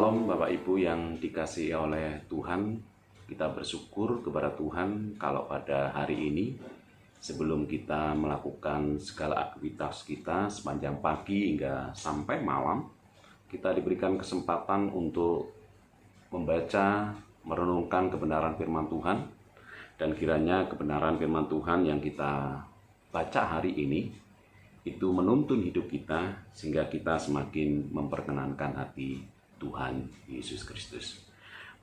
Shalom Bapak Ibu yang dikasihi oleh Tuhan. Kita bersyukur kepada Tuhan kalau pada hari ini, sebelum kita melakukan segala aktivitas kita sepanjang pagi hingga sampai malam, kita diberikan kesempatan untuk membaca, merenungkan kebenaran firman Tuhan. Dan kiranya kebenaran firman Tuhan yang kita baca hari ini itu menuntun hidup kita sehingga kita semakin memperkenankan hati Tuhan Yesus Kristus.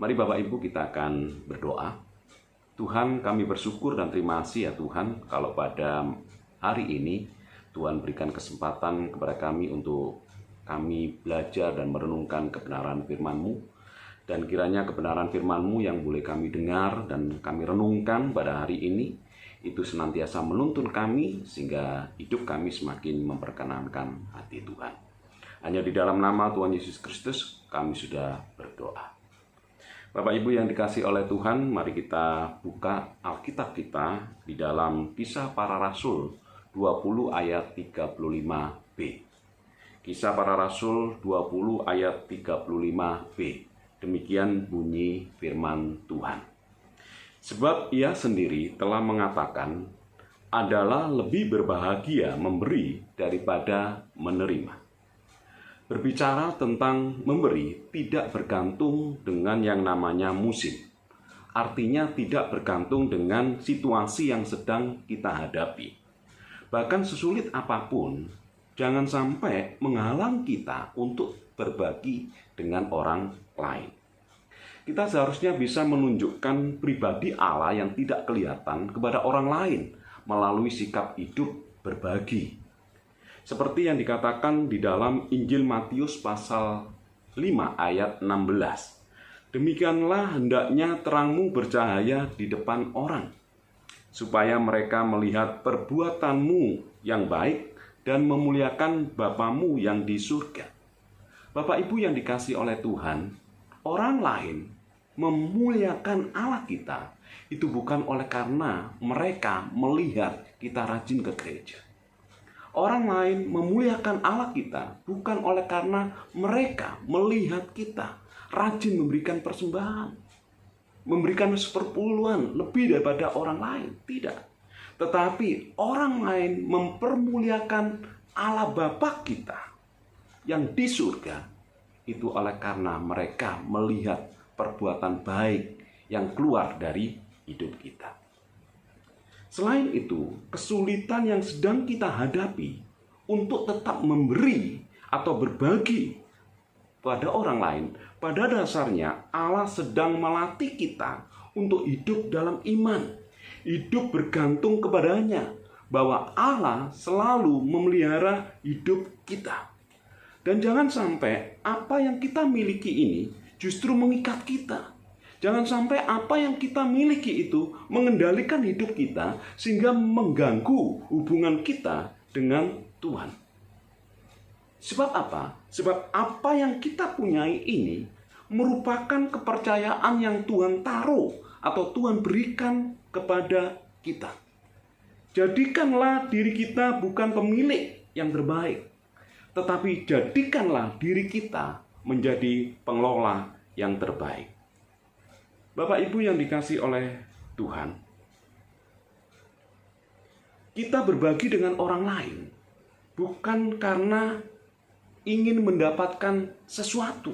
Mari Bapak Ibu kita akan berdoa. Tuhan, kami bersyukur dan terima kasih ya Tuhan kalau pada hari ini Tuhan berikan kesempatan kepada kami untuk kami belajar dan merenungkan kebenaran firman-Mu. Dan kiranya kebenaran firman-Mu yang boleh kami dengar dan kami renungkan pada hari ini itu senantiasa menuntun kami sehingga hidup kami semakin memperkenankan hati Tuhan. Hanya di dalam nama Tuhan Yesus Kristus kami sudah berdoa. Bapak Ibu yang dikasihi oleh Tuhan, mari kita buka Alkitab kita di dalam Kisah Para Rasul 20 ayat 35b. Kisah Para Rasul 20 ayat 35b. Demikian bunyi firman Tuhan. Sebab ia sendiri telah mengatakan, adalah lebih berbahagia memberi daripada menerima. Berbicara tentang memberi tidak bergantung dengan yang namanya musim. Artinya tidak bergantung dengan situasi yang sedang kita hadapi. Bahkan sesulit apapun, jangan sampai menghalang kita untuk berbagi dengan orang lain. Kita seharusnya bisa menunjukkan pribadi Allah yang tidak kelihatan kepada orang lain melalui sikap hidup berbagi. Seperti yang dikatakan di dalam Injil Matius pasal 5 ayat 16. Demikianlah hendaknya terangmu bercahaya di depan orang, supaya mereka melihat perbuatanmu yang baik dan memuliakan Bapamu yang di surga. Bapak Ibu yang dikasihi oleh Tuhan, orang lain memuliakan Allah kita itu bukan oleh karena mereka melihat kita rajin ke gereja. Orang lain memuliakan Allah kita bukan oleh karena mereka melihat kita rajin memberikan persembahan, memberikan seperpuluhan lebih daripada orang lain. Tidak. Tetapi orang lain mempermuliakan Allah Bapa kita yang di surga itu oleh karena mereka melihat perbuatan baik yang keluar dari hidup kita. Selain itu, kesulitan yang sedang kita hadapi untuk tetap memberi atau berbagi pada orang lain, pada dasarnya Allah sedang melatih kita untuk hidup dalam iman, hidup bergantung kepadanya, bahwa Allah selalu memelihara hidup kita. Dan jangan sampai apa yang kita miliki ini justru mengikat kita. Jangan sampai apa yang kita miliki itu mengendalikan hidup kita sehingga mengganggu hubungan kita dengan Tuhan. Sebab apa? Sebab apa yang kita punyai ini merupakan kepercayaan yang Tuhan taruh atau Tuhan berikan kepada kita. Jadikanlah diri kita bukan pemilik yang terbaik, tetapi jadikanlah diri kita menjadi pengelola yang terbaik. Bapak Ibu yang dikasihi oleh Tuhan, kita berbagi dengan orang lain bukan karena ingin mendapatkan sesuatu.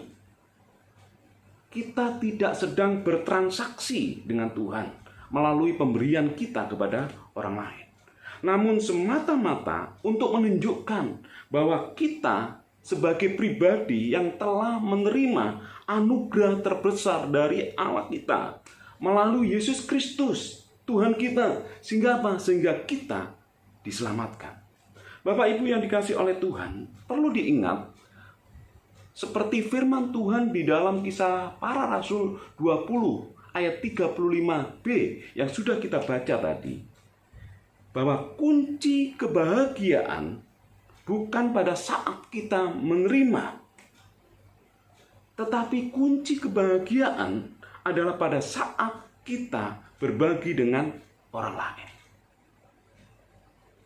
Kita tidak sedang bertransaksi dengan Tuhan melalui pemberian kita kepada orang lain. Namun semata-mata untuk menunjukkan bahwa kita sebagai pribadi yang telah menerima anugerah terbesar dari Allah kita melalui Yesus Kristus, Tuhan kita. Sehingga apa? Sehingga kita diselamatkan. Bapak Ibu yang dikasihi oleh Tuhan, perlu diingat seperti firman Tuhan di dalam Kisah Para Rasul 20 ayat 35b yang sudah kita baca tadi, bahwa kunci kebahagiaan bukan pada saat kita menerima, tetapi kunci kebahagiaan adalah pada saat kita berbagi dengan orang lain.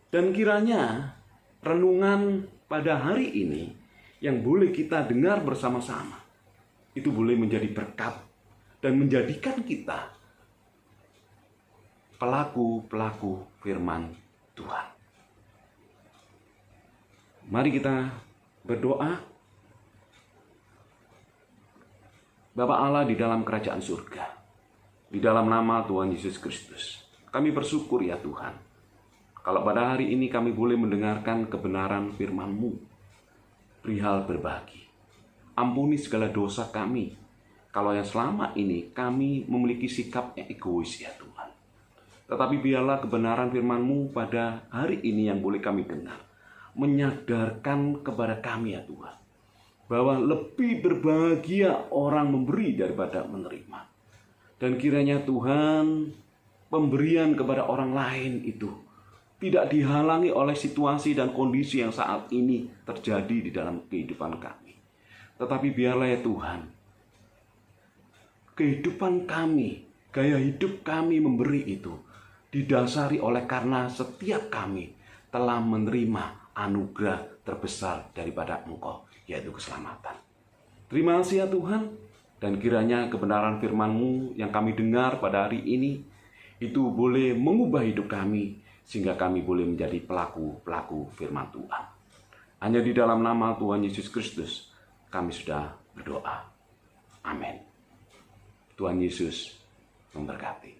Dan kiranya renungan pada hari ini yang boleh kita dengar bersama-sama itu boleh menjadi berkat dan menjadikan kita pelaku-pelaku firman Tuhan. Mari kita berdoa. Bapa Allah di dalam kerajaan surga, di dalam nama Tuhan Yesus Kristus, kami bersyukur ya Tuhan, kalau pada hari ini kami boleh mendengarkan kebenaran firman-Mu perihal berbagi. Ampuni segala dosa kami, kalau yang selama ini kami memiliki sikap yang egois ya Tuhan. Tetapi biarlah kebenaran firman-Mu pada hari ini yang boleh kami dengar, menyadarkan kepada kami ya Tuhan, bahwa lebih berbahagia orang memberi daripada menerima. Dan kiranya Tuhan, pemberian kepada orang lain itu tidak dihalangi oleh situasi dan kondisi yang saat ini terjadi di dalam kehidupan kami. Tetapi biarlah ya Tuhan, kehidupan kami, gaya hidup kami memberi itu didasari oleh karena setiap kami telah menerima anugerah terbesar daripada Engkau, yaitu keselamatan. Terima kasih ya Tuhan, dan kiranya kebenaran firman-Mu yang kami dengar pada hari ini itu boleh mengubah hidup kami, sehingga kami boleh menjadi pelaku-pelaku firman Tuhan. Hanya di dalam nama Tuhan Yesus Kristus kami sudah berdoa. Amin. Tuhan Yesus memberkati.